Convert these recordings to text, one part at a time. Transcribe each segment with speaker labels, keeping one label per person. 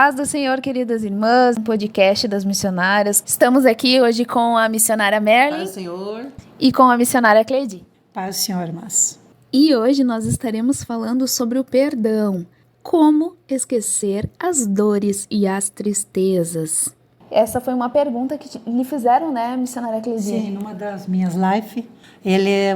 Speaker 1: paz do Senhor, queridas irmãs, um podcast das missionárias. Estamos aqui hoje com a missionária Merlin.
Speaker 2: Paz do Senhor.
Speaker 1: E com a missionária Cleide.
Speaker 3: Paz do Senhor, irmãs.
Speaker 1: E hoje nós estaremos falando sobre o perdão. Como esquecer as dores e as tristezas? Essa foi uma pergunta que lhe fizeram, né, missionária Cleide?
Speaker 3: Sim, numa das minhas lives,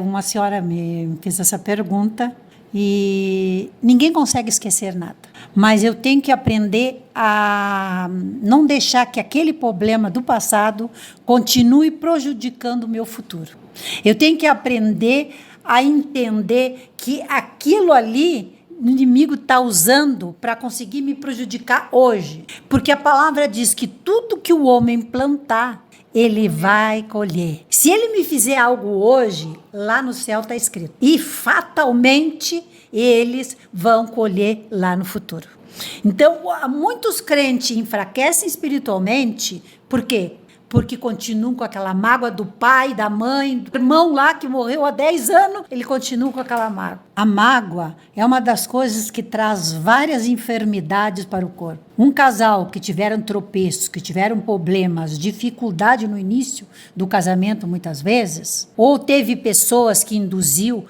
Speaker 3: uma senhora me fez essa pergunta e ninguém consegue esquecer nada. Mas eu tenho que aprender a não deixar que aquele problema do passado continue prejudicando o meu futuro. Eu tenho que aprender a entender que aquilo ali o inimigo está usando para conseguir me prejudicar hoje. Porque a palavra diz que tudo que o homem plantar, ele vai colher. Se ele me fizer algo hoje, lá no céu está escrito. E fatalmente eles vão colher lá no futuro. Então, muitos crentes enfraquecem espiritualmente, por quê? Porque continuam com aquela mágoa do pai, da mãe, do irmão lá que morreu há 10 anos, ele continua com aquela mágoa. A mágoa é uma das coisas que traz várias enfermidades para o corpo. Um casal que tiveram tropeços, que tiveram problemas, dificuldade no início do casamento muitas vezes, ou teve pessoas que induziu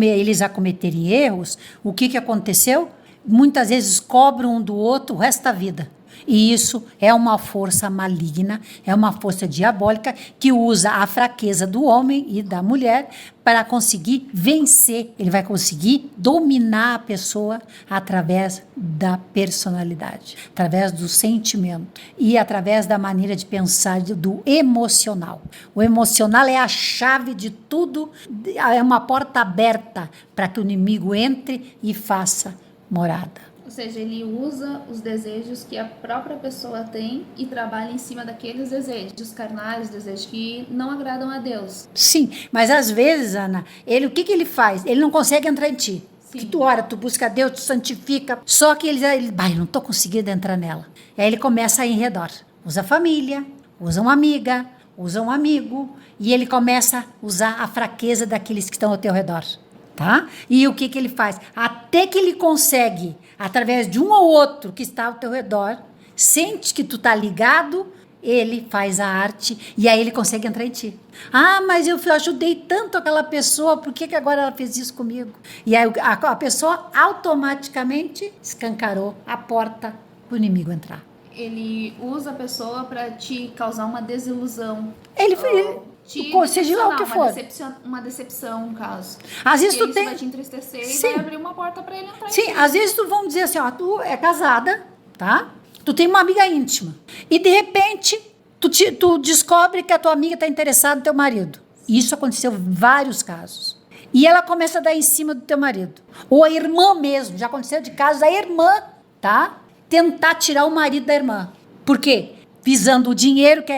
Speaker 3: eles a cometerem erros, o que aconteceu? Muitas vezes cobram um do outro o resto da vida. E isso é uma força maligna, é uma força diabólica que usa a fraqueza do homem e da mulher para conseguir vencer. Ele vai conseguir dominar a pessoa através da personalidade, através do sentimento e através da maneira de pensar do emocional. O emocional é a chave de tudo, é uma porta aberta para que o inimigo entre e faça morada.
Speaker 1: Ou seja, ele usa os desejos que a própria pessoa tem e trabalha em cima daqueles desejos carnais, desejos que não agradam a Deus.
Speaker 3: Sim, mas às vezes, Ana, o que ele faz? Ele não consegue entrar em ti. Sim. Que tu ora, tu busca a Deus, tu santifica. Só que ele não estou conseguindo entrar nela. E aí ele começa a ir em redor. Usa a família, usa uma amiga, usa um amigo. E ele começa a usar a fraqueza daqueles que estão ao teu redor. Tá? E o que ele faz? Até que ele consegue, através de um ou outro que está ao teu redor, sente que tu está ligado, ele faz a arte e aí ele consegue entrar em ti. Ah, mas eu ajudei tanto aquela pessoa, por que agora ela fez isso comigo? E aí a pessoa automaticamente escancarou a porta para o inimigo entrar.
Speaker 1: Ele usa a pessoa para te causar uma desilusão.
Speaker 3: Seja lá o que for.
Speaker 1: Uma decepção, no caso.
Speaker 3: Às vezes tu
Speaker 1: vai te entristecer. Sim. E vai abrir uma porta pra ele entrar.
Speaker 3: Sim, às vezes tu vão dizer assim, ó, tu é casada, tá? Tu tem uma amiga íntima. E de repente, tu descobre que a tua amiga tá interessada no teu marido. Isso aconteceu em vários casos. E ela começa a dar em cima do teu marido. Ou a irmã mesmo, já aconteceu de casos da irmã, tá? Tentar tirar o marido da irmã. Por quê? Visando o dinheiro que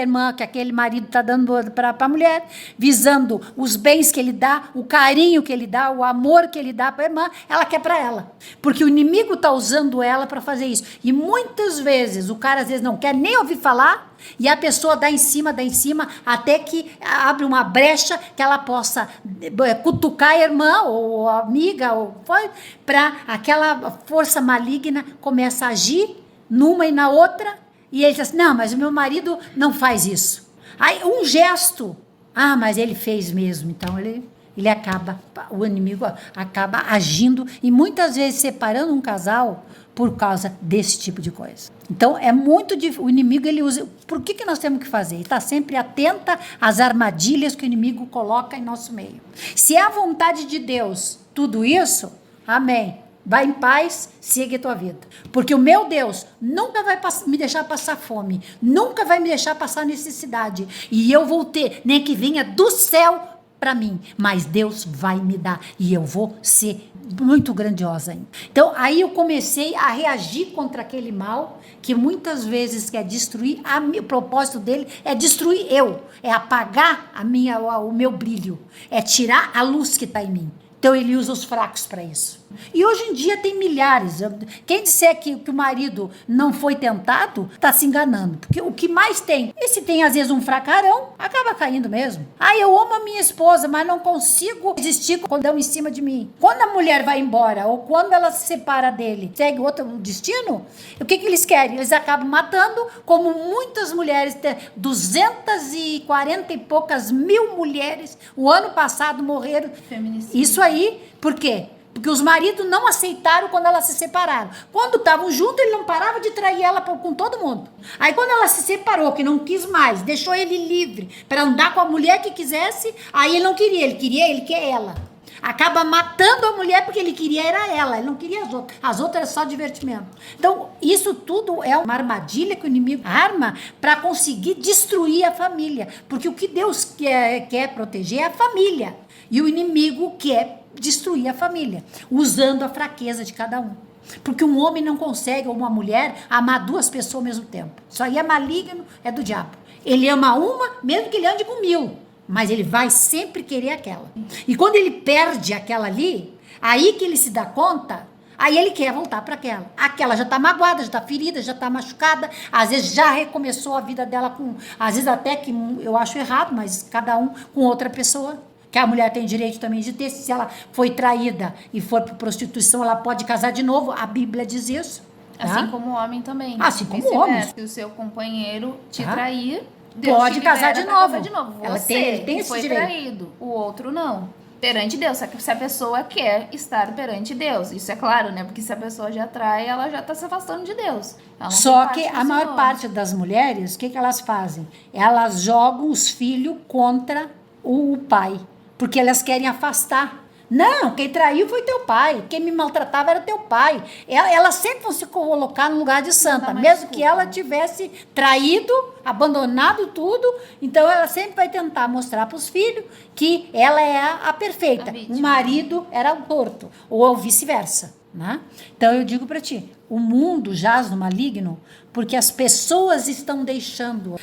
Speaker 3: aquele marido está dando para a mulher, visando os bens que ele dá, o carinho que ele dá, o amor que ele dá para a irmã, ela quer para ela. Porque o inimigo está usando ela para fazer isso. E muitas vezes, o cara às vezes não quer nem ouvir falar, e a pessoa dá em cima, até que abre uma brecha que ela possa cutucar a irmã ou a amiga, para aquela força maligna começa a agir numa e na outra. E ele diz assim, não, mas o meu marido não faz isso. Aí um gesto, mas ele fez mesmo. Então o inimigo acaba agindo e muitas vezes separando um casal por causa desse tipo de coisa. Então é muito difícil, o inimigo ele usa, por que nós temos que fazer? Ele está sempre atenta às armadilhas que o inimigo coloca em nosso meio. Se é a vontade de Deus tudo isso, amém. Vai em paz, siga a tua vida. Porque o meu Deus nunca vai me deixar passar fome, nunca vai me deixar passar necessidade. E eu vou ter, nem que venha do céu para mim, mas Deus vai me dar e eu vou ser muito grandiosa ainda. Então, aí eu comecei a reagir contra aquele mal que muitas vezes quer destruir, o propósito dele é destruir é apagar o meu brilho, é tirar a luz que está em mim. Então, ele usa os fracos para isso. E hoje em dia tem milhares. Quem disser que o marido não foi tentado, tá se enganando. Porque o que mais tem, e se tem às vezes um fracarão, acaba caindo mesmo. Ah, eu amo a minha esposa, mas não consigo resistir quando dão em cima de mim. Quando a mulher vai embora, ou quando ela se separa dele, segue outro destino, o que eles querem? Eles acabam matando, como muitas mulheres, 240 e poucas mil mulheres, o ano passado morreram.
Speaker 1: Feminicídio.
Speaker 3: Isso aí, por quê? Porque os maridos não aceitaram quando elas se separaram. Quando estavam juntos, ele não parava de trair ela com todo mundo. Aí quando ela se separou, que não quis mais, deixou ele livre para andar com a mulher que quisesse, aí ele não queria, ele quer ela. Acaba matando a mulher porque ele queria era ela, ele não queria as outras. As outras é só divertimento. Então, isso tudo é uma armadilha que o inimigo arma para conseguir destruir a família. Porque o que Deus quer proteger é a família. E o inimigo quer destruir a família, usando a fraqueza de cada um. Porque um homem não consegue, ou uma mulher, amar duas pessoas ao mesmo tempo. Isso aí é maligno, é do diabo. Ele ama uma, mesmo que ele ande com 1000. Mas ele vai sempre querer aquela. E quando ele perde aquela ali, aí que ele se dá conta, aí ele quer voltar para aquela. Aquela já está magoada, já está ferida, já está machucada, às vezes já recomeçou a vida dela com, às vezes até que eu acho errado, mas cada um com outra pessoa. Que a mulher tem direito também de ter, se ela foi traída e for para prostituição, ela pode casar de novo, a Bíblia diz isso. Tá?
Speaker 1: Assim como o homem também.
Speaker 3: Assim como o homem.
Speaker 1: Se o seu companheiro te
Speaker 3: Tá?
Speaker 1: trair, Deus
Speaker 3: Pode
Speaker 1: te
Speaker 3: casar
Speaker 1: libera
Speaker 3: de
Speaker 1: pra
Speaker 3: novo.
Speaker 1: casar de novo.
Speaker 3: Ela
Speaker 1: Você
Speaker 3: ele tem
Speaker 1: que
Speaker 3: esse
Speaker 1: foi
Speaker 3: direito.
Speaker 1: traído, o outro não. Perante Deus, se a pessoa quer estar perante Deus. Isso é claro, né? Porque se a pessoa já trai, ela já está se afastando de Deus. Ela não
Speaker 3: Só
Speaker 1: tem
Speaker 3: que
Speaker 1: parte
Speaker 3: a
Speaker 1: do
Speaker 3: maior
Speaker 1: Senhor.
Speaker 3: parte das mulheres, o que elas fazem? Elas jogam os filhos contra o pai, porque elas querem afastar. Não, quem traiu foi teu pai, quem me maltratava era teu pai. Elas sempre vão se colocar no lugar de santa,
Speaker 1: dá mais
Speaker 3: mesmo que
Speaker 1: desculpa.
Speaker 3: ela tivesse traído, abandonado tudo. Então ela sempre vai tentar mostrar para os filhos que ela é a perfeita,
Speaker 1: A vítima.
Speaker 3: o marido era o torto, ou vice-versa. Né? Então eu digo para ti, o mundo jaz no maligno porque as pessoas estão deixando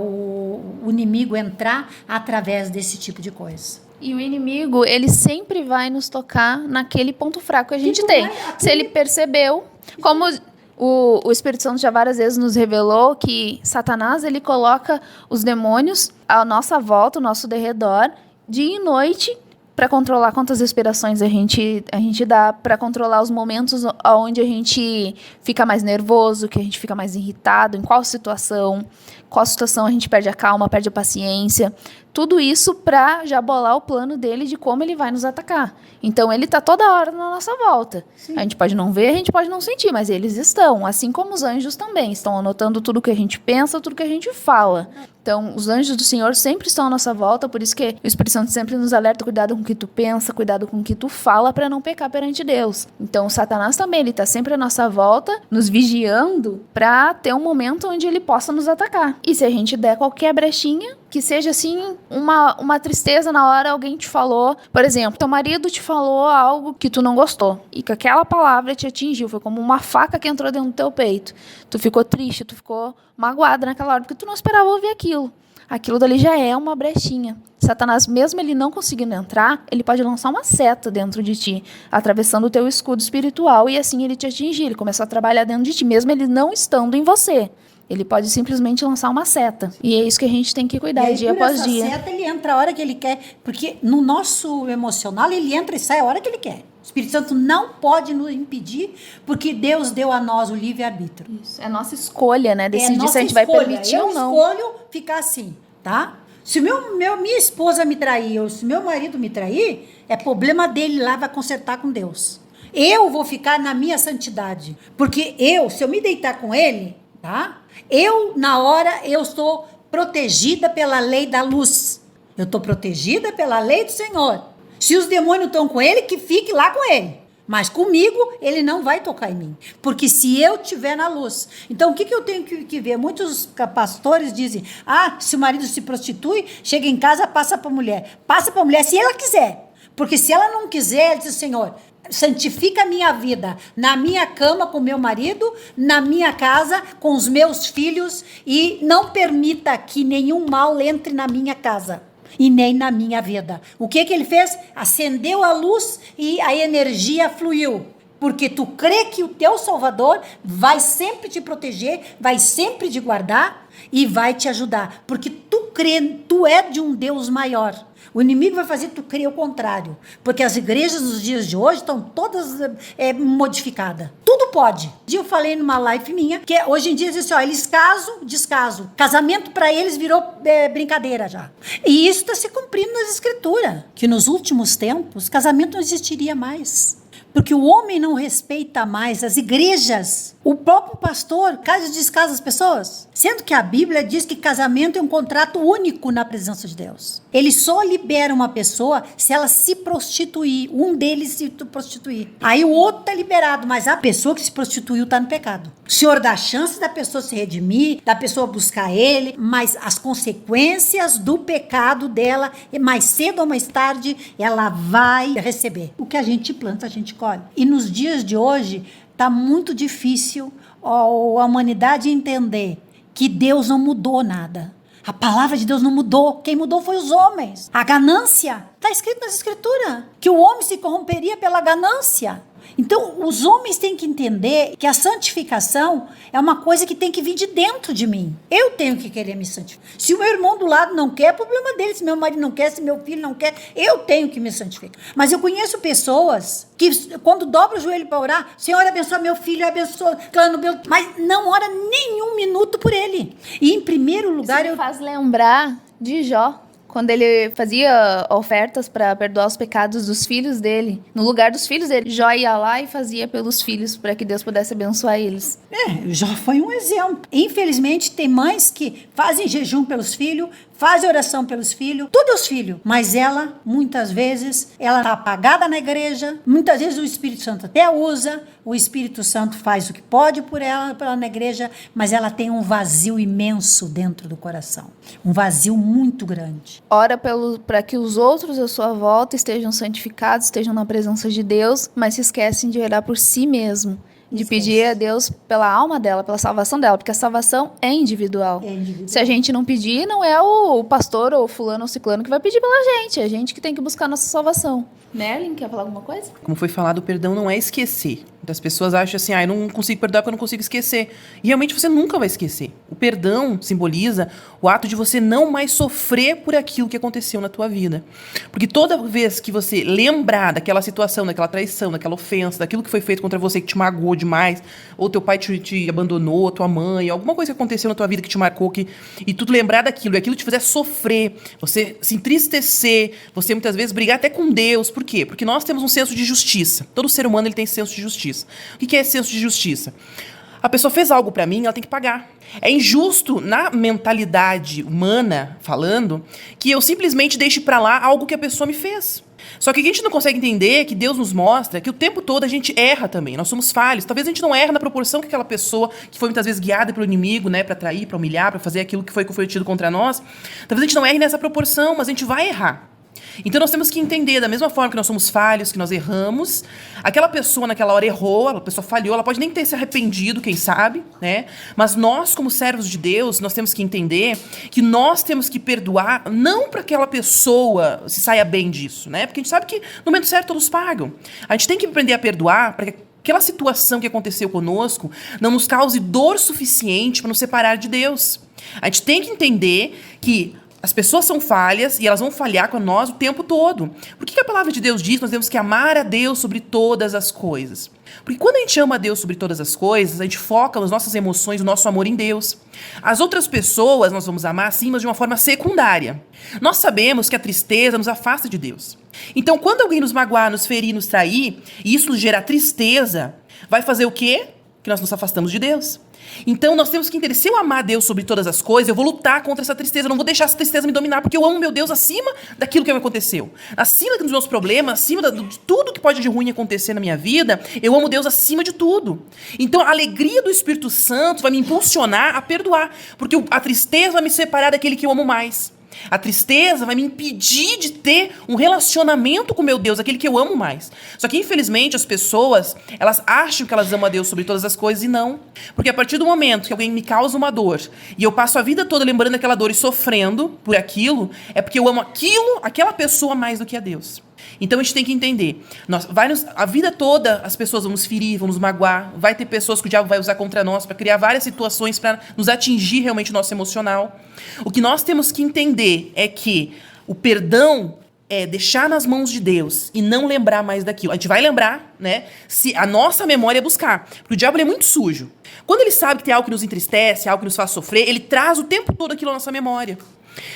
Speaker 3: o inimigo entrar através desse tipo de coisa.
Speaker 1: E o inimigo, ele sempre vai nos tocar naquele ponto fraco que a gente tem. Se ele percebeu, como o Espírito Santo já várias vezes nos revelou que Satanás, ele coloca os demônios à nossa volta, ao nosso derredor, dia e noite, para controlar quantas respirações a gente dá, para controlar os momentos onde a gente fica mais nervoso, que a gente fica mais irritado, em qual situação a gente perde a calma, perde a paciência. Tudo isso para já bolar o plano dele de como ele vai nos atacar. Então, ele está toda hora na nossa volta. Sim. A gente pode não ver, a gente pode não sentir, mas eles estão. Assim como os anjos também. Estão anotando tudo que a gente pensa, tudo que a gente fala. Então, os anjos do Senhor sempre estão à nossa volta, por isso que o Espírito Santo sempre nos alerta, cuidado com o que tu pensa, cuidado com o que tu fala, para não pecar perante Deus. Então, o Satanás também, ele está sempre à nossa volta, nos vigiando, para ter um momento onde ele possa nos atacar. E se a gente der qualquer brechinha, que seja assim, uma tristeza na hora alguém te falou, por exemplo, teu marido te falou algo que tu não gostou, e que aquela palavra te atingiu, foi como uma faca que entrou dentro do teu peito. Tu ficou triste, tu ficou magoado naquela hora, porque tu não esperava ouvir aquilo. Aquilo dali já é uma brechinha. Satanás, mesmo ele não conseguindo entrar, ele pode lançar uma seta dentro de ti, atravessando o teu escudo espiritual, e assim ele te atingir, ele começar a trabalhar dentro de ti, mesmo ele não estando em você. Ele pode simplesmente lançar uma seta. E é isso que a gente tem que cuidar
Speaker 3: aí,
Speaker 1: dia após dia.
Speaker 3: Essa seta, ele entra a hora que ele quer. Porque no nosso emocional, ele entra e sai a hora que ele quer. O Espírito Santo não pode nos impedir, porque Deus deu a nós o livre-arbítrio.
Speaker 1: Isso. É nossa escolha, né? Decidir se a gente vai permitir ou não.
Speaker 3: Eu escolho ficar assim, tá? Se minha esposa me trair, ou se meu marido me trair, é problema dele lá, vai consertar com Deus. Eu vou ficar na minha santidade. Porque se eu me deitar com ele, tá? Na hora, eu estou protegida pela lei da luz. Eu estou protegida pela lei do Senhor. Se os demônios estão com ele, que fique lá com ele. Mas comigo, ele não vai tocar em mim. Porque se eu estiver na luz. Então, o que eu tenho que ver? Muitos pastores dizem, se o marido se prostitui, chega em casa, passa para a mulher. Passa para a mulher se ela quiser. Porque se ela não quiser, ele diz, Senhor, santifica a minha vida na minha cama com meu marido, na minha casa com os meus filhos, e não permita que nenhum mal entre na minha casa. e nem na minha vida. O que ele fez? Acendeu a luz e a energia fluiu. Porque tu crê que o teu Salvador vai sempre te proteger, vai sempre te guardar e vai te ajudar. Porque tu crê, tu é de um Deus maior. O inimigo vai fazer tu crer o contrário. Porque as igrejas nos dias de hoje estão todas modificadas. Tudo pode. Um dia eu falei numa live minha, que hoje em dia diz assim, ó, eles casam, descasam. Casamento para eles virou brincadeira já. E isso está se cumprindo nas escrituras. Que nos últimos tempos, casamento não existiria mais. Porque o homem não respeita mais as igrejas. O próprio pastor casa e descasa as pessoas. Sendo que a Bíblia diz que casamento é um contrato único na presença de Deus. Ele só libera uma pessoa se ela se prostituir. Um deles se prostituir. Aí o outro está liberado, mas a pessoa que se prostituiu está no pecado. O Senhor dá chance da pessoa se redimir, da pessoa buscar Ele, mas as consequências do pecado dela, mais cedo ou mais tarde, ela vai receber. O que a gente planta, a gente colhe. E nos dias de hoje, está muito difícil a humanidade entender que Deus não mudou nada. A palavra de Deus não mudou. Quem mudou foi os homens. A ganância. Está escrito nas escrituras que o homem se corromperia pela ganância. Então, os homens têm que entender que a santificação é uma coisa que tem que vir de dentro de mim. Eu tenho que querer me santificar. Se o meu irmão do lado não quer, é problema dele. Se meu marido não quer, se meu filho não quer, eu tenho que me santificar. Mas eu conheço pessoas que, quando dobram o joelho para orar, Senhor, abençoa meu filho, abençoa, mas não ora nem um minuto por ele. E, em primeiro lugar...
Speaker 1: Isso me faz lembrar de Jó. Quando ele fazia ofertas para perdoar os pecados dos filhos dele, no lugar dos filhos dele, Jó ia lá e fazia pelos filhos para que Deus pudesse abençoar eles.
Speaker 3: Jó foi um exemplo. Infelizmente, tem mães que fazem jejum pelos filhos, fazem oração pelos filhos, todos os filhos. Mas ela, muitas vezes, ela está apagada na igreja, muitas vezes o Espírito Santo até usa, o Espírito Santo faz o que pode por ela na igreja, mas ela tem um vazio imenso dentro do coração. Um vazio muito grande.
Speaker 1: Ora para que os outros à sua volta estejam santificados, estejam na presença de Deus, mas se esquecem de orar por si mesmo. De pedir a Deus pela alma dela, pela salvação dela, porque a salvação é individual. Se a gente não pedir, não é o pastor ou fulano ou ciclano que vai pedir pela gente, é a gente que tem que buscar a nossa salvação. Merlin, quer falar alguma coisa?
Speaker 2: Como foi falado, o perdão não é esquecer. Muitas pessoas acham assim, eu não consigo perdoar porque eu não consigo esquecer. E realmente você nunca vai esquecer. O perdão simboliza o ato de você não mais sofrer por aquilo que aconteceu na tua vida. Porque toda vez que você lembrar daquela situação, daquela traição, daquela ofensa, daquilo que foi feito contra você que te magoou demais, ou teu pai te abandonou, tua mãe, alguma coisa que aconteceu na tua vida que te marcou, e tu lembrar daquilo, e aquilo te fizer sofrer, você se entristecer, você muitas vezes brigar até com Deus. Por quê? Porque nós temos um senso de justiça. Todo ser humano ele tem senso de justiça. O que é esse senso de justiça? A pessoa fez algo pra mim, ela tem que pagar. É injusto, na mentalidade humana, falando, que eu simplesmente deixe pra lá algo que a pessoa me fez. Só que a gente não consegue entender que Deus nos mostra que o tempo todo a gente erra também. Nós somos falhos. Talvez a gente não erra na proporção que aquela pessoa que foi muitas vezes guiada pelo inimigo, né, pra trair, pra humilhar, pra fazer aquilo que foi cometido contra nós. Talvez a gente não erre nessa proporção, mas a gente vai errar. Então nós temos que entender, da mesma forma que nós somos falhos, que nós erramos, aquela pessoa naquela hora errou, a pessoa falhou, ela pode nem ter se arrependido, quem sabe, né? Mas nós, como servos de Deus, nós temos que entender que nós temos que perdoar, não para que aquela pessoa se saia bem disso, né? Porque a gente sabe que no momento certo todos pagam. A gente tem que aprender a perdoar para que aquela situação que aconteceu conosco não nos cause dor suficiente para nos separar de Deus. A gente tem que entender que as pessoas são falhas e elas vão falhar com nós o tempo todo. Por que a palavra de Deus diz que nós temos que amar a Deus sobre todas as coisas? Porque quando a gente ama a Deus sobre todas as coisas, a gente foca nas nossas emoções, no nosso amor em Deus. As outras pessoas nós vamos amar, sim, mas de uma forma secundária. Nós sabemos que a tristeza nos afasta de Deus. Então, quando alguém nos magoar, nos ferir, nos trair, e isso nos gerar tristeza, vai fazer o quê? Que nós nos afastamos de Deus. Então nós temos que entender, se eu amar Deus sobre todas as coisas, eu vou lutar contra essa tristeza, eu não vou deixar essa tristeza me dominar, porque eu amo meu Deus acima daquilo que me aconteceu, acima dos meus problemas, acima de tudo que pode de ruim acontecer na minha vida, eu amo Deus acima de tudo. Então a alegria do Espírito Santo vai me impulsionar a perdoar, porque a tristeza vai me separar daquele que eu amo mais. A tristeza vai me impedir de ter um relacionamento com meu Deus, aquele que eu amo mais. Só que, infelizmente, as pessoas, elas acham que elas amam a Deus sobre todas as coisas e não. Porque a partir do momento que alguém me causa uma dor e eu passo a vida toda lembrando daquela dor e sofrendo por aquilo, é porque eu amo aquela pessoa mais do que a Deus. Então a gente tem que entender, a vida toda as pessoas vão nos ferir, vão nos magoar, vai ter pessoas que o diabo vai usar contra nós para criar várias situações para nos atingir realmente o nosso emocional. O que nós temos que entender é que o perdão é deixar nas mãos de Deus e não lembrar mais daquilo. A gente vai lembrar, né, se a nossa memória buscar, porque o diabo ele é muito sujo. Quando ele sabe que tem algo que nos entristece, algo que nos faz sofrer, ele traz o tempo todo aquilo à nossa memória.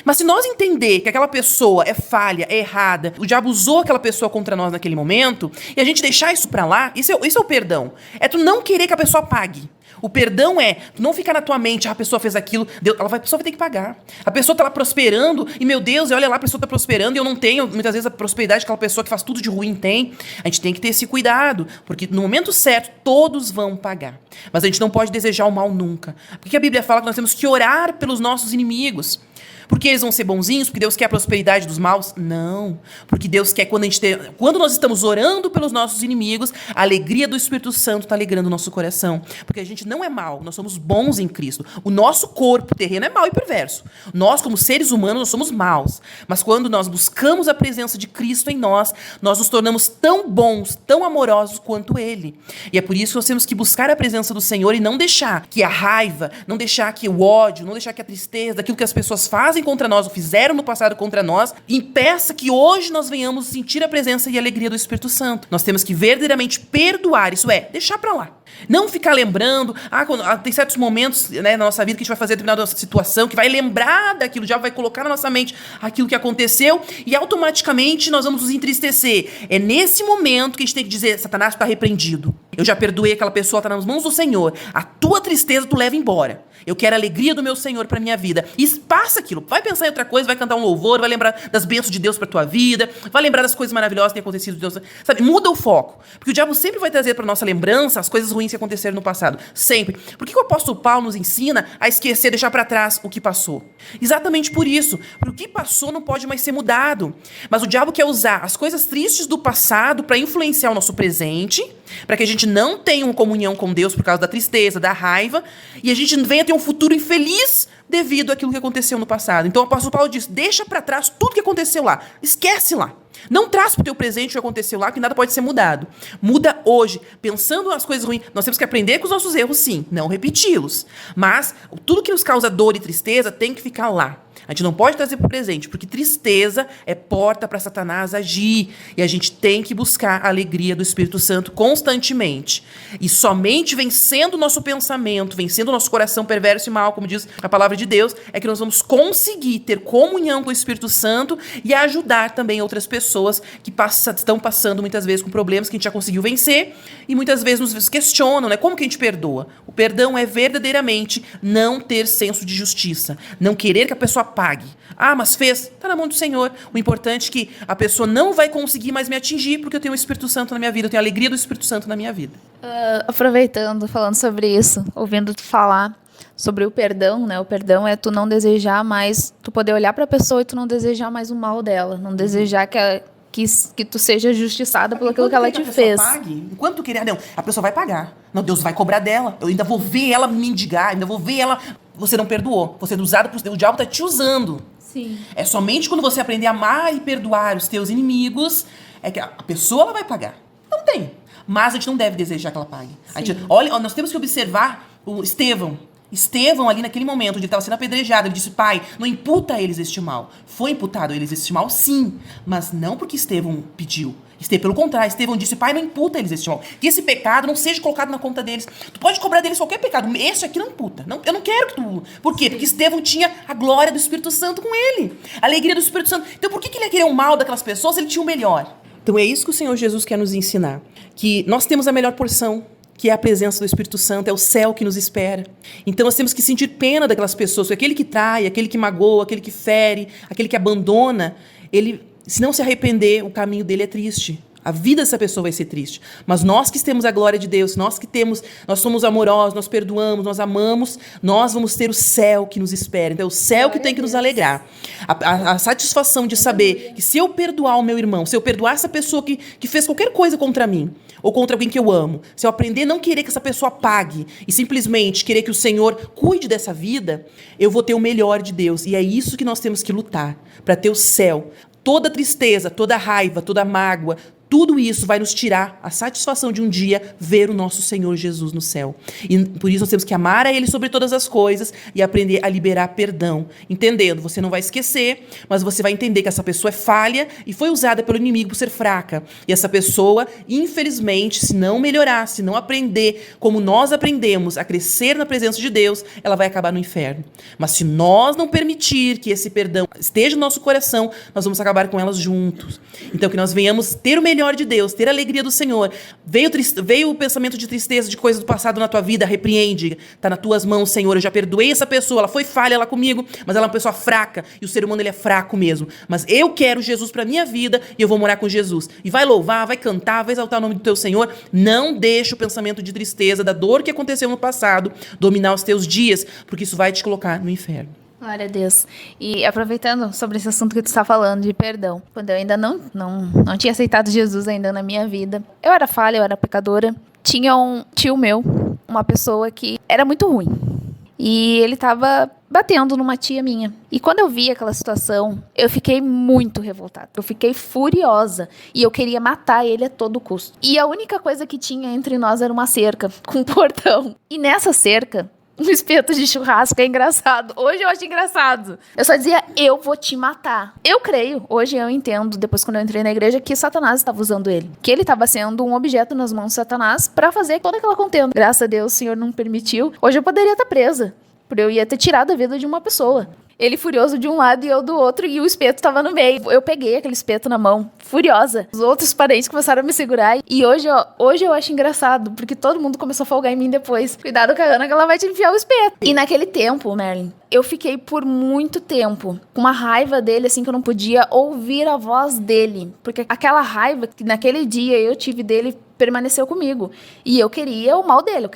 Speaker 2: Mas se nós entender que aquela pessoa é falha, é errada, o diabo usou aquela pessoa contra nós naquele momento, e a gente deixar isso pra lá, isso é o perdão. É tu não querer que a pessoa pague. O perdão é tu não ficar na tua mente, a pessoa fez aquilo, a pessoa vai ter que pagar. A pessoa tá lá prosperando, e meu Deus, olha lá, a pessoa tá prosperando, e eu não tenho, muitas vezes, a prosperidade que aquela pessoa que faz tudo de ruim tem. A gente tem que ter esse cuidado, porque no momento certo, todos vão pagar. Mas a gente não pode desejar o mal nunca. Por que a Bíblia fala que nós temos que orar pelos nossos inimigos? Porque eles vão ser bonzinhos? Porque Deus quer a prosperidade dos maus? Não. Porque Deus quer, quando nós estamos orando pelos nossos inimigos, a alegria do Espírito Santo está alegrando o nosso coração. Porque a gente não é mau, nós somos bons em Cristo. O nosso corpo terreno é mau e perverso. Nós, como seres humanos, nós somos maus. Mas quando nós buscamos a presença de Cristo em nós nos tornamos tão bons, tão amorosos quanto Ele. E é por isso que nós temos que buscar a presença do Senhor e não deixar que a raiva, não deixar que o ódio, não deixar que a tristeza, aquilo que as pessoas fazem contra nós, ou fizeram no passado contra nós, impeça que hoje nós venhamos sentir a presença e a alegria do Espírito Santo. Nós temos que verdadeiramente perdoar, isso é, deixar pra lá. Não ficar lembrando, tem certos momentos, né, na nossa vida que a gente vai fazer determinada situação, que vai lembrar daquilo, o diabo vai colocar na nossa mente aquilo que aconteceu e automaticamente nós vamos nos entristecer. É nesse momento que a gente tem que dizer, Satanás está repreendido. Eu já perdoei aquela pessoa, está nas mãos do Senhor. A tua tristeza tu leva embora. Eu quero a alegria do meu Senhor para minha vida. E passa aquilo. Vai pensar em outra coisa, vai cantar um louvor, vai lembrar das bênçãos de Deus para tua vida, vai lembrar das coisas maravilhosas que têm acontecido de Deus. Sabe, muda o foco. Porque o diabo sempre vai trazer para nossa lembrança as coisas ruins que aconteceram no passado. Sempre. Por que o apóstolo Paulo nos ensina a esquecer, deixar para trás o que passou? Exatamente por isso. Porque o que passou não pode mais ser mudado. Mas o diabo quer usar as coisas tristes do passado para influenciar o nosso presente, para que a gente não tenha uma comunhão com Deus por causa da tristeza, da raiva, e a gente venha ter um futuro infeliz devido àquilo que aconteceu no passado. Então o apóstolo Paulo diz, deixa para trás tudo que aconteceu lá, esquece lá. Não traz para o teu presente o que aconteceu lá, que nada pode ser mudado. Muda hoje, pensando nas coisas ruins. Nós temos que aprender com os nossos erros, sim, não repeti-los. Mas tudo que nos causa dor e tristeza tem que ficar lá. A gente não pode trazer para o presente, porque tristeza é porta para Satanás agir. E a gente tem que buscar a alegria do Espírito Santo constantemente. E somente vencendo o nosso pensamento, vencendo o nosso coração perverso e mau, como diz a palavra de Deus, é que nós vamos conseguir ter comunhão com o Espírito Santo e ajudar também outras pessoas que estão passando muitas vezes com problemas que a gente já conseguiu vencer e muitas vezes nos questionam, né? Como que a gente perdoa? O perdão é verdadeiramente não ter senso de justiça, não querer que a pessoa pague. Mas fez, tá na mão do Senhor. O importante é que a pessoa não vai conseguir mais me atingir porque eu tenho o Espírito Santo na minha vida, eu tenho a alegria do Espírito Santo na minha vida.
Speaker 1: Aproveitando, falando sobre isso, ouvindo tu falar sobre o perdão, né? O perdão é tu não desejar mais, tu poder olhar pra pessoa e tu não desejar mais o mal dela, não desejar que tu seja justiçada por aquilo que ela te fez.
Speaker 2: Pague, enquanto tu querer, não, a pessoa vai pagar. Não, Deus vai cobrar dela. Eu ainda vou ver ela mendigar, ainda vou ver ela. Você não perdoou. Você é usado por Deus. O diabo tá te usando.
Speaker 1: Sim.
Speaker 2: É somente quando você aprender a amar e perdoar os teus inimigos é que a pessoa ela vai pagar. Não tem. Mas a gente não deve desejar que ela pague. A gente, olha, nós temos que observar o Estevão. Estevão, ali naquele momento onde ele estava sendo apedrejado, ele disse, pai, não imputa a eles este mal. Foi imputado a eles este mal, sim, mas não porque Estevão pediu. Pelo contrário, Estevão disse, pai, não imputa a eles este mal. Que esse pecado não seja colocado na conta deles. Tu pode cobrar deles qualquer pecado, esse aqui não imputa. Não, eu não quero que tu... Por quê? Porque Estevão tinha a glória do Espírito Santo com ele. A alegria do Espírito Santo. Então por que ele ia querer o mal daquelas pessoas se ele tinha o melhor? Então é isso que o Senhor Jesus quer nos ensinar. Que nós temos a melhor porção, que é a presença do Espírito Santo, é o céu que nos espera. Então nós temos que sentir pena daquelas pessoas, porque aquele que trai, aquele que magoa, aquele que fere, aquele que abandona, ele, se não se arrepender, o caminho dele é triste. A vida dessa pessoa vai ser triste. Mas nós que temos a glória de Deus, nós somos amorosos, nós perdoamos, nós amamos, nós vamos ter o céu que nos espera. Então é o céu que tem que nos alegrar. A satisfação de saber que se eu perdoar o meu irmão, se eu perdoar essa pessoa que fez qualquer coisa contra mim, ou contra alguém que eu amo, se eu aprender a não querer que essa pessoa pague e simplesmente querer que o Senhor cuide dessa vida, eu vou ter o melhor de Deus. E é isso que nós temos que lutar, para ter o céu. Toda tristeza, toda raiva, toda mágoa, tudo isso vai nos tirar a satisfação de um dia ver o nosso Senhor Jesus no céu. E por isso nós temos que amar a Ele sobre todas as coisas e aprender a liberar perdão. Entendendo, você não vai esquecer, mas você vai entender que essa pessoa é falha e foi usada pelo inimigo por ser fraca. E essa pessoa, infelizmente, se não melhorar, se não aprender como nós aprendemos a crescer na presença de Deus, ela vai acabar no inferno. Mas se nós não permitir que esse perdão esteja no nosso coração, nós vamos acabar com elas juntos. Então que nós venhamos ter o melhor de Deus, ter a alegria do Senhor. Veio o pensamento de tristeza, de coisas do passado na tua vida, repreende. Está nas tuas mãos, Senhor. Eu já perdoei essa pessoa, ela foi falha ela comigo, mas ela é uma pessoa fraca e o ser humano ele é fraco mesmo. Mas eu quero Jesus para minha vida e eu vou morar com Jesus. E vai louvar, vai cantar, vai exaltar o nome do teu Senhor. Não deixe o pensamento de tristeza, da dor que aconteceu no passado, dominar os teus dias, porque isso vai te colocar no inferno.
Speaker 1: Glória a Deus. E aproveitando sobre esse assunto que tu está falando de perdão, quando eu ainda não tinha aceitado Jesus ainda na minha vida, eu era falha, eu era pecadora, tinha um tio meu, uma pessoa que era muito ruim. E ele estava batendo numa tia minha. E quando eu vi aquela situação, eu fiquei muito revoltada. Eu fiquei furiosa. E eu queria matar ele a todo custo. E a única coisa que tinha entre nós era uma cerca com um portão. E nessa cerca, um espeto de churrasco é engraçado. Hoje eu acho engraçado. Eu só dizia, eu vou te matar. Eu creio, hoje eu entendo, depois quando eu entrei na igreja, que Satanás estava usando ele. Que ele estava sendo um objeto nas mãos de Satanás para fazer toda aquela contenda. Graças a Deus o Senhor não permitiu. Hoje eu poderia estar presa. Porque eu ia ter tirado a vida de uma pessoa. Ele furioso de um lado e eu do outro, e o espeto tava no meio. Eu peguei aquele espeto na mão, furiosa. Os outros parentes começaram a me segurar. E hoje eu acho engraçado, porque todo mundo começou a folgar em mim depois. Cuidado com a Ana que ela vai te enfiar o espeto. E naquele tempo, Merlin, eu fiquei por muito tempo com uma raiva dele, assim, que eu não podia ouvir a voz dele. Porque aquela raiva que naquele dia eu tive dele permaneceu comigo. E eu queria o mal dele,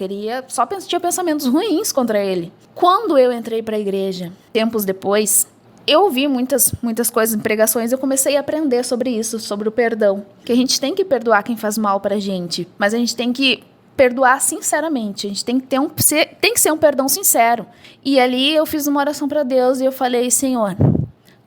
Speaker 1: tinha pensamentos ruins contra ele. Quando eu entrei para a igreja, tempos depois, eu ouvi muitas coisas em pregações, eu comecei a aprender sobre isso, sobre o perdão. Que a gente tem que perdoar quem faz mal pra gente, mas a gente tem que perdoar sinceramente, a gente tem que ser um perdão sincero. E ali eu fiz uma oração para Deus e eu falei, Senhor,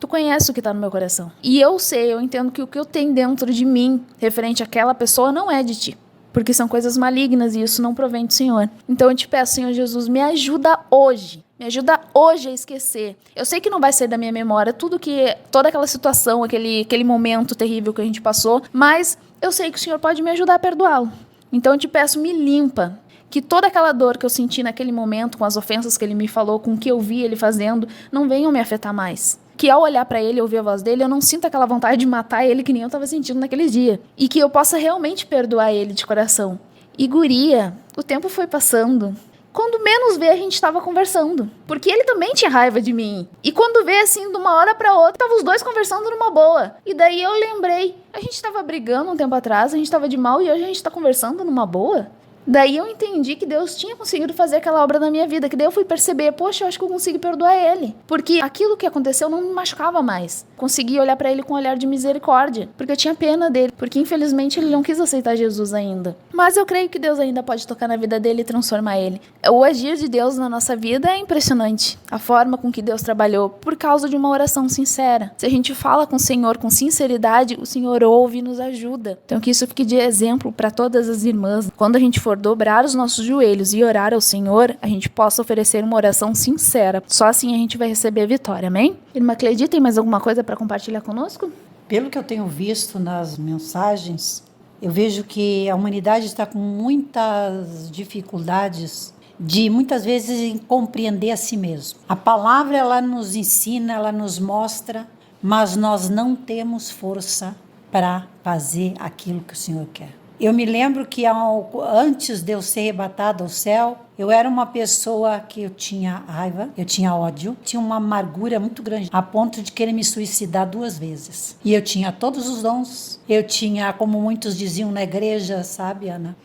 Speaker 1: Tu conheces o que tá no meu coração. E eu entendo que o que eu tenho dentro de mim, referente àquela pessoa, não é de Ti. Porque são coisas malignas e isso não provém do Senhor. Então eu te peço, Senhor Jesus, me ajuda hoje. Me ajuda hoje a esquecer. Eu sei que não vai ser da minha memória toda aquela situação, aquele momento terrível que a gente passou, mas eu sei que o Senhor pode me ajudar a perdoá-lo. Então eu te peço, me limpa. Que toda aquela dor que eu senti naquele momento, com as ofensas que ele me falou, com o que eu vi ele fazendo, não venham me afetar mais. Que ao olhar pra ele e ouvir a voz dele, eu não sinta aquela vontade de matar ele que nem eu tava sentindo naquele dia. E que eu possa realmente perdoar ele de coração. E guria, o tempo foi passando. Quando menos vê, a gente tava conversando. Porque ele também tinha raiva de mim. E quando vê, assim, de uma hora pra outra, tava os dois conversando numa boa. E daí eu lembrei, a gente tava brigando um tempo atrás, a gente tava de mal e hoje a gente tá conversando numa boa. Daí eu entendi que Deus tinha conseguido fazer aquela obra na minha vida, que daí eu fui perceber, poxa, eu acho que eu consegui perdoar ele. Porque aquilo que aconteceu não me machucava mais. Consegui olhar pra ele com um olhar de misericórdia, porque eu tinha pena dele, porque infelizmente ele não quis aceitar Jesus ainda. Mas eu creio que Deus ainda pode tocar na vida dele e transformar ele. O agir de Deus na nossa vida é impressionante. A forma com que Deus trabalhou, por causa de uma oração sincera. Se a gente fala com o Senhor com sinceridade, o Senhor ouve e nos ajuda. Então que isso fique de exemplo para todas as irmãs. Quando a gente for dobrar os nossos joelhos e orar ao Senhor, a gente possa oferecer uma oração sincera. Só assim a gente vai receber a vitória, amém? Irmã Cleide, tem mais alguma coisa para compartilhar conosco?
Speaker 3: Pelo que eu tenho visto nas mensagens, eu vejo que a humanidade está com muitas dificuldades de, muitas vezes, compreender a si mesmo. A palavra, ela nos ensina, ela nos mostra, mas nós não temos força para fazer aquilo que o Senhor quer. Eu me lembro que antes de eu ser arrebatada ao céu, eu era uma pessoa que eu tinha raiva, eu tinha ódio, tinha uma amargura muito grande, a ponto de querer me suicidar 2 vezes. E eu tinha todos os dons, eu tinha, como muitos diziam na igreja, sabe, Ana?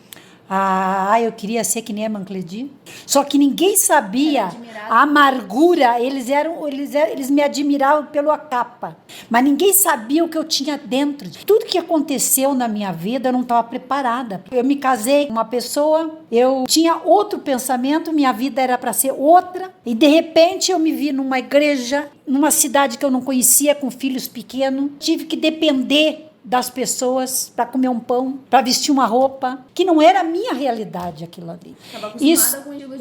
Speaker 3: Eu queria ser que nem a Mancledi. Só que ninguém sabia a amargura. Eles me admiravam pela capa. Mas ninguém sabia o que eu tinha dentro. Tudo que aconteceu na minha vida, eu não estava preparada. Eu me casei com uma pessoa, eu tinha outro pensamento, minha vida era para ser outra. E de repente eu me vi numa igreja, numa cidade que eu não conhecia, com filhos pequenos. Tive que depender das pessoas para comer um pão, para vestir uma roupa, que não era a minha realidade aquilo ali.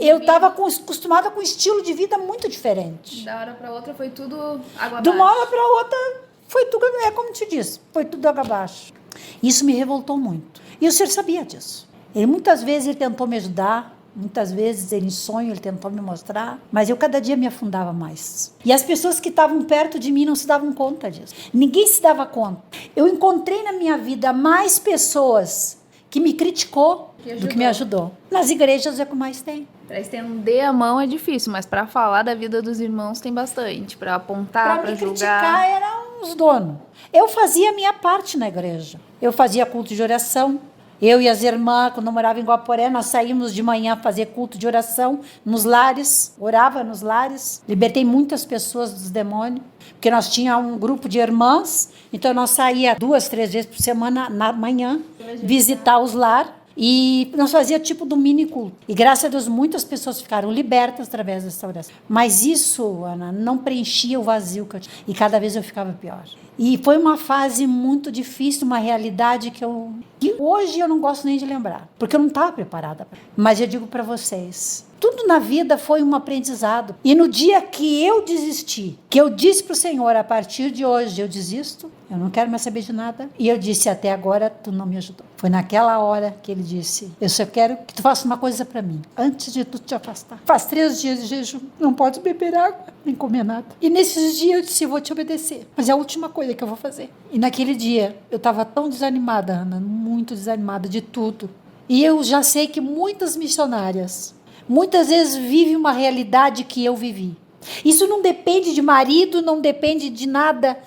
Speaker 3: Eu estava acostumada com um estilo de vida muito diferente.
Speaker 1: Da hora para outra foi tudo água abaixo.
Speaker 3: De uma hora para outra foi tudo, como te disse, foi tudo água abaixo. Isso me revoltou muito. E o senhor sabia disso. Muitas vezes ele tentou me ajudar, muitas vezes em sonho ele tentou me mostrar, mas eu cada dia me afundava mais. E as pessoas que estavam perto de mim não se davam conta disso. Ninguém se dava conta. Eu encontrei na minha vida mais pessoas que me criticou do que me ajudou. Nas igrejas é o que mais tem.
Speaker 1: Para estender a mão é difícil, mas para falar da vida dos irmãos tem bastante. Para apontar, para julgar.
Speaker 3: Criticar eram os donos. Eu fazia a minha parte na igreja. Eu fazia culto de oração. Eu e as irmãs, quando eu morava em Guaporé, nós saímos de manhã fazer culto de oração nos lares, orava nos lares, libertei muitas pessoas dos demônios, porque nós tínhamos um grupo de irmãs, então nós saía 2, 3 vezes por semana na manhã, visitar os lares, e nós fazíamos tipo do mini culto. E graças a Deus muitas pessoas ficaram libertas através dessa oração. Mas isso, Ana, não preenchia o vazio que eu tinha. E cada vez eu ficava pior. E foi uma fase muito difícil, uma realidade que hoje eu não gosto nem de lembrar, porque eu não estava preparada. Mas eu digo para vocês, tudo na vida foi um aprendizado. E no dia que eu desisti, que eu disse para o Senhor, a partir de hoje eu desisto, eu não quero mais saber de nada. E eu disse, até agora tu não me ajudou. Foi naquela hora que ele disse, eu só quero que tu faça uma coisa para mim, antes de tu te afastar. Faz 3 dias de jejum, não pode beber água, nem comer nada. E nesses dias eu disse, eu vou te obedecer. Mas é a última coisa que eu vou fazer. E naquele dia, eu estava tão desanimada, Ana, muito desanimada de tudo. E eu já sei que muitas missionárias, muitas vezes vivem uma realidade que eu vivi. Isso não depende de marido, não depende de nada.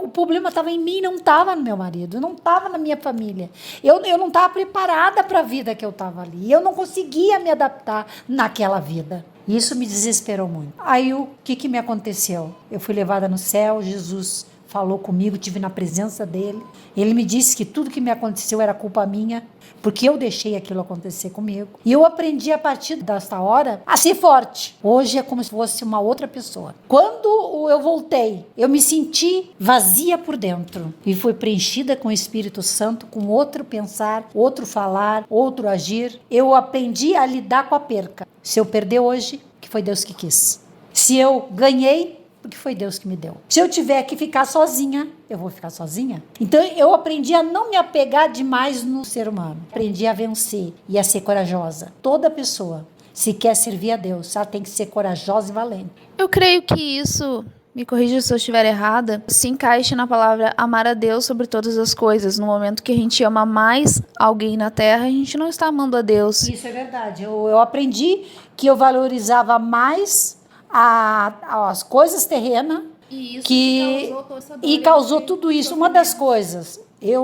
Speaker 3: O problema estava em mim, não estava no meu marido, não estava na minha família. Eu não estava preparada para a vida que eu estava ali. Eu não conseguia me adaptar naquela vida. Isso me desesperou muito. Aí o que me aconteceu? Eu fui levada no céu, Jesus falou comigo, estive na presença dele. Ele me disse que tudo que me aconteceu era culpa minha, porque eu deixei aquilo acontecer comigo. E eu aprendi a partir desta hora a ser forte. Hoje é como se fosse uma outra pessoa. Quando eu voltei, eu me senti vazia por dentro e fui preenchida com o Espírito Santo, com outro pensar, outro falar, outro agir. Eu aprendi a lidar com a perca. Se eu perder hoje, que foi Deus que quis. Se eu ganhei, porque foi Deus que me deu. Se eu tiver que ficar sozinha, eu vou ficar sozinha. Então eu aprendi a não me apegar demais no ser humano. Aprendi a vencer e a ser corajosa. Toda pessoa, se quer servir a Deus, ela tem que ser corajosa e valente.
Speaker 1: Eu creio que isso, me corrija se eu estiver errada, se encaixa na palavra amar a Deus sobre todas as coisas. No momento que a gente ama mais alguém na terra, a gente não está amando a Deus.
Speaker 3: Isso é verdade. Eu aprendi que eu valorizava mais as coisas terrenas e causou tudo isso. Uma das coisas,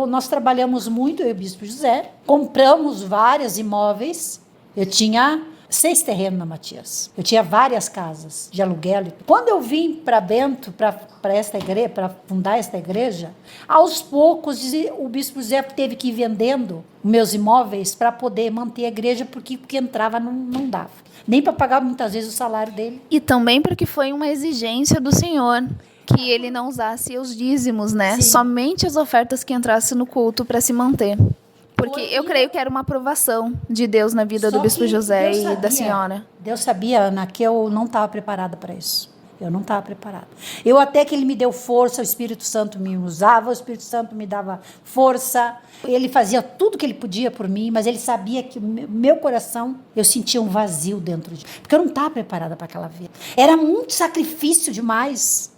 Speaker 3: nós trabalhamos muito, eu e o Bispo José, compramos vários imóveis. Eu tinha 6 terrenos na Matias. Eu tinha várias casas de aluguel. Quando eu vim para Bento, para esta igreja, para fundar esta igreja, aos poucos o Bispo José teve que ir vendendo meus imóveis para poder manter a igreja, porque o que entrava não dava. Nem para pagar muitas vezes o salário dele.
Speaker 1: E também porque foi uma exigência do Senhor que ele não usasse os dízimos, né?
Speaker 3: Sim.
Speaker 1: Somente as ofertas que entrassem no culto para se manter. Porque eu creio que era uma aprovação de Deus na vida do Bispo José e da senhora.
Speaker 3: Deus sabia, Ana, que eu não estava preparada para isso. Eu não estava preparada. Eu até que ele me deu força, o Espírito Santo me usava, o Espírito Santo me dava força. Ele fazia tudo que ele podia por mim, mas ele sabia que o meu coração, eu sentia um vazio dentro de mim. Porque eu não estava preparada para aquela vida. Era muito sacrifício demais.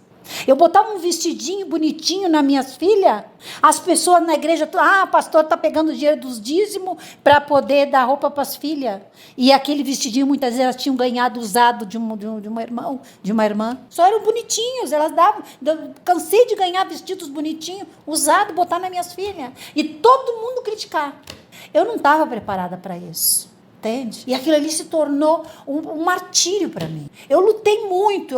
Speaker 3: Eu botava um vestidinho bonitinho nas minhas filhas, as pessoas na igreja, o pastor está pegando o dinheiro dos dízimos para poder dar roupa para as filhas. E aquele vestidinho, muitas vezes, elas tinham ganhado usado de uma irmã. Só eram bonitinhos, elas davam. Eu cansei de ganhar vestidos bonitinhos, usados, botar nas minhas filhas. E todo mundo criticar. Eu não estava preparada para isso. Entende? E aquilo ali se tornou um martírio para mim. Eu lutei muito.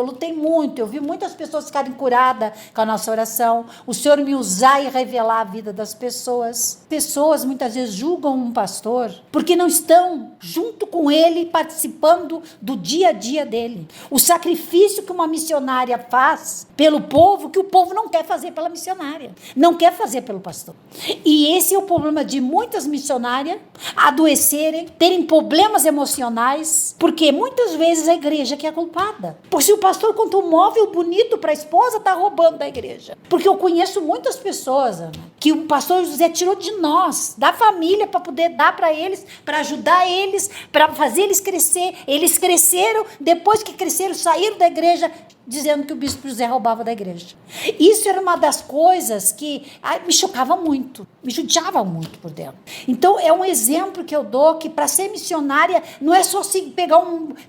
Speaker 3: Eu vi muitas pessoas ficarem curadas com a nossa oração. O Senhor me usar e revelar a vida das pessoas. Pessoas muitas vezes julgam um pastor porque não estão junto com ele, participando do dia a dia dele. O sacrifício que uma missionária faz pelo povo, que o povo não quer fazer pela missionária. Não quer fazer pelo pastor. E esse é o problema de muitas missionárias adoecerem, terem problemas emocionais, porque muitas vezes a igreja que é culpada. Porque se o pastor conta um móvel bonito para a esposa, está roubando da igreja. Porque eu conheço muitas pessoas, Ana, que o pastor José tirou de nós, da família, para poder dar para eles, para ajudar eles, para fazer eles crescer. Eles cresceram, depois que cresceram, saíram da igreja, dizendo que o bispo José roubava da igreja. Isso era uma das coisas que me chocava muito, me judiava muito por dentro. Então, é um exemplo que eu dou que para ser missionária não é só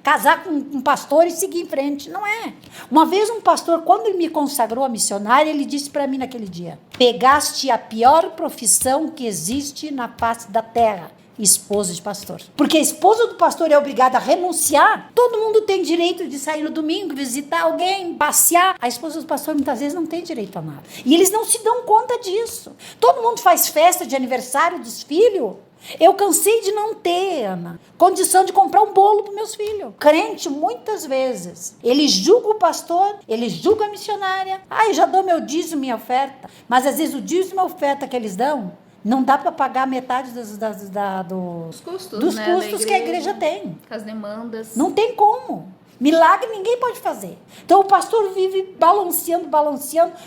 Speaker 3: casar com um pastor e seguir em frente, não é. Uma vez um pastor, quando ele me consagrou a missionária, ele disse para mim naquele dia: pegaste a pior profissão que existe na face da terra. Esposa de pastor. Porque a esposa do pastor é obrigada a renunciar. Todo mundo tem direito de sair no domingo, visitar alguém, passear. A esposa do pastor muitas vezes não tem direito a nada. E eles não se dão conta disso. Todo mundo faz festa de aniversário dos filhos. Eu cansei de não ter, Ana, condição de comprar um bolo para meus filhos. Crente, muitas vezes, ele julga o pastor, ele julga a missionária. Eu já dou meu dízimo, minha oferta. Mas às vezes o dízimo e a oferta que eles dão não dá para pagar metade dos custos, né, custos que a igreja tem.
Speaker 1: As demandas.
Speaker 3: Não tem como. Milagre ninguém pode fazer. Então o pastor vive balanceando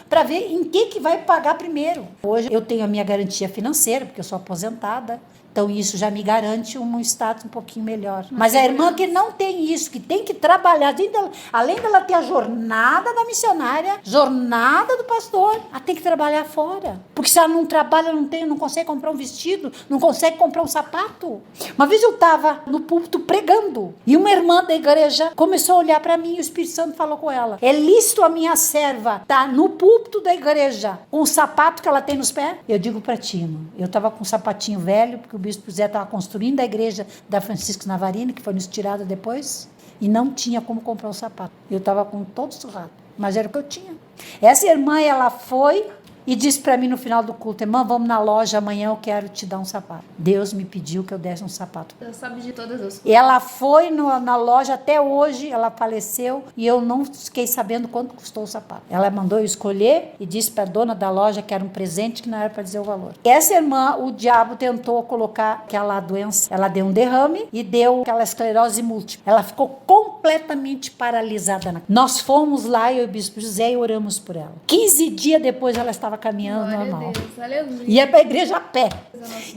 Speaker 3: para ver em que vai pagar primeiro. Hoje eu tenho a minha garantia financeira, porque eu sou aposentada. Então isso já me garante um status um pouquinho melhor. Mas a irmã que não tem isso, que tem que trabalhar, além dela ter a jornada da missionária, jornada do pastor, ela tem que trabalhar fora. Porque se ela não trabalha, não consegue comprar um vestido, não consegue comprar um sapato. Uma vez eu estava no púlpito pregando e uma irmã da igreja começou a olhar para mim e o Espírito Santo falou com ela: é lícito a minha serva tá no púlpito da igreja com o sapato que ela tem nos pés? Eu digo para ti, irmão, eu estava com um sapatinho velho, porque o bispo Zé estava construindo a igreja da Francisco Navarini, que foi nos tirada depois, e não tinha como comprar o sapato. Eu estava com todo surrado, mas era o que eu tinha. Essa irmã, ela foi e disse para mim no final do culto: irmã, vamos na loja amanhã, eu quero te dar um sapato. Deus me pediu que eu desse um sapato.
Speaker 1: Deus sabe de todas as coisas.
Speaker 3: E ela foi na loja, até hoje ela faleceu e eu não fiquei sabendo quanto custou o sapato. Ela mandou eu escolher e disse para a dona da loja que era um presente, que não era para dizer o valor. Essa irmã, o diabo tentou colocar aquela doença, ela deu um derrame e deu aquela esclerose múltipla. Ela ficou completamente paralisada. Nós fomos lá, eu e o bispo José, e oramos por ela. 15 dias depois ela estava caminhando normal. Ia para a igreja a pé.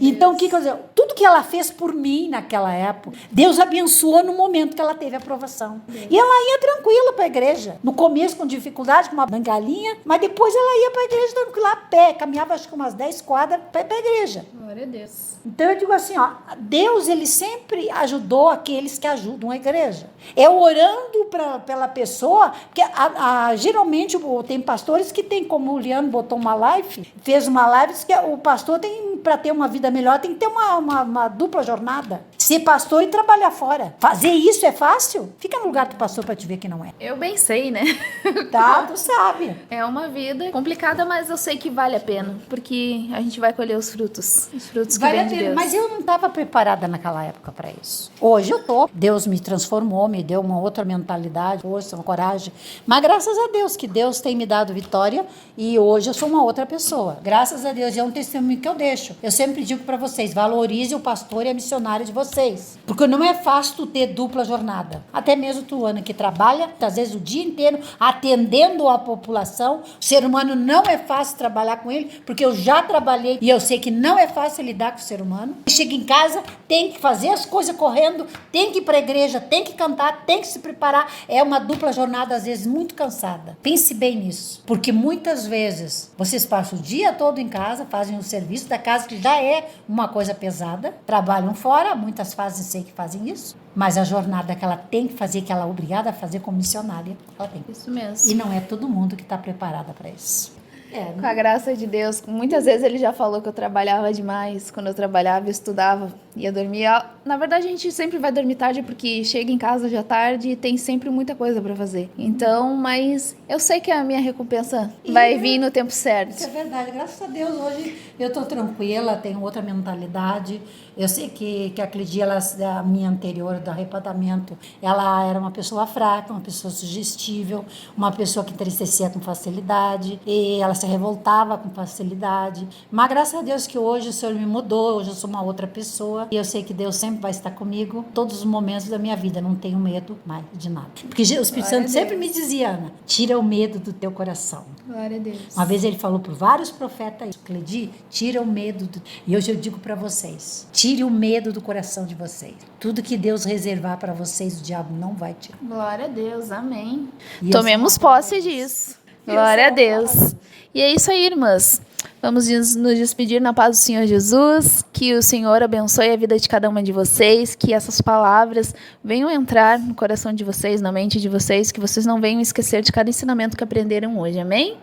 Speaker 3: Então, o que eu dizer? Tudo que ela fez por mim naquela época, Deus abençoou no momento que ela teve aprovação. E ela ia tranquila para a igreja. No começo, com dificuldade, com uma bengalinha, mas depois ela ia para a igreja tranquila a pé. Caminhava, acho que umas 10 quadras para ir para a igreja.
Speaker 1: Glória a Deus.
Speaker 3: Então, eu digo assim, Deus, ele sempre ajudou aqueles que ajudam a igreja. É orando pela pessoa, porque geralmente tem pastores que tem, como o Liano botou fez uma live, diz que o pastor tem, para ter uma vida melhor, tem que ter uma dupla jornada. Ser pastor e trabalhar fora. Fazer isso é fácil? Fica no lugar do pastor para te ver que não é.
Speaker 1: Eu bem sei, né?
Speaker 3: Tá, tu sabe.
Speaker 1: É uma vida complicada, mas eu sei que vale a pena, porque a gente vai colher os frutos que vêm de Deus.
Speaker 3: Mas eu não estava preparada naquela época para isso. Hoje eu tô. Deus me transformou, me deu uma outra mentalidade, força, uma coragem. Mas graças a Deus, que Deus tem me dado vitória e hoje eu sou uma outra pessoa. Graças a Deus, e é um testemunho que eu deixo. Eu sempre digo para vocês, valorize o pastor e a missionária de vocês. vocês. Porque não é fácil tu ter dupla jornada. Até mesmo tu, Ana, que trabalha, às vezes o dia inteiro, atendendo a população. O ser humano não é fácil trabalhar com ele, porque eu já trabalhei e eu sei que não é fácil lidar com o ser humano. Chega em casa, tem que fazer as coisas correndo, tem que ir pra igreja, tem que cantar, tem que se preparar. É uma dupla jornada, às vezes, muito cansada. Pense bem nisso. Porque muitas vezes vocês passam o dia todo em casa, fazem o serviço da casa, que já é uma coisa pesada, trabalham fora, muitas sei que fazem isso, mas a jornada que ela tem que fazer, que ela é obrigada a fazer como missionária, ela tem.
Speaker 1: Isso mesmo.
Speaker 3: E não é todo mundo que está preparada para isso.
Speaker 1: Com a graça de Deus, muitas vezes ele já falou que eu trabalhava demais. Quando eu trabalhava, eu estudava, ia dormir. Na verdade, a gente sempre vai dormir tarde porque chega em casa já tarde e tem sempre muita coisa para fazer. Então, mas eu sei que a minha recompensa vai vir no tempo certo.
Speaker 3: Isso é verdade. Graças a Deus, hoje eu tô tranquila, tenho outra mentalidade. Eu sei que a Cleidi, a minha anterior, do arrebatamento, ela era uma pessoa fraca, uma pessoa sugestível, uma pessoa que entristecia com facilidade, e ela se revoltava com facilidade. Mas graças a Deus que hoje o Senhor me mudou, hoje eu sou uma outra pessoa, e eu sei que Deus sempre vai estar comigo todos os momentos da minha vida, não tenho medo mais de nada. Porque o Espírito Santo sempre me dizia, Ana, tira o medo do teu coração.
Speaker 1: Glória a Deus.
Speaker 3: Uma vez ele falou por vários profetas, Cleidi, tira o medo. E hoje eu digo para vocês, tire o medo do coração de vocês. Tudo que Deus reservar para vocês, o diabo não vai tirar.
Speaker 1: Glória a Deus, amém.
Speaker 3: E
Speaker 1: Tomemos posse disso. Glória a Deus. E é isso aí, irmãs. Vamos nos despedir na paz do Senhor Jesus. Que o Senhor abençoe a vida de cada uma de vocês. Que essas palavras venham entrar no coração de vocês, na mente de vocês. Que vocês não venham esquecer de cada ensinamento que aprenderam hoje. Amém?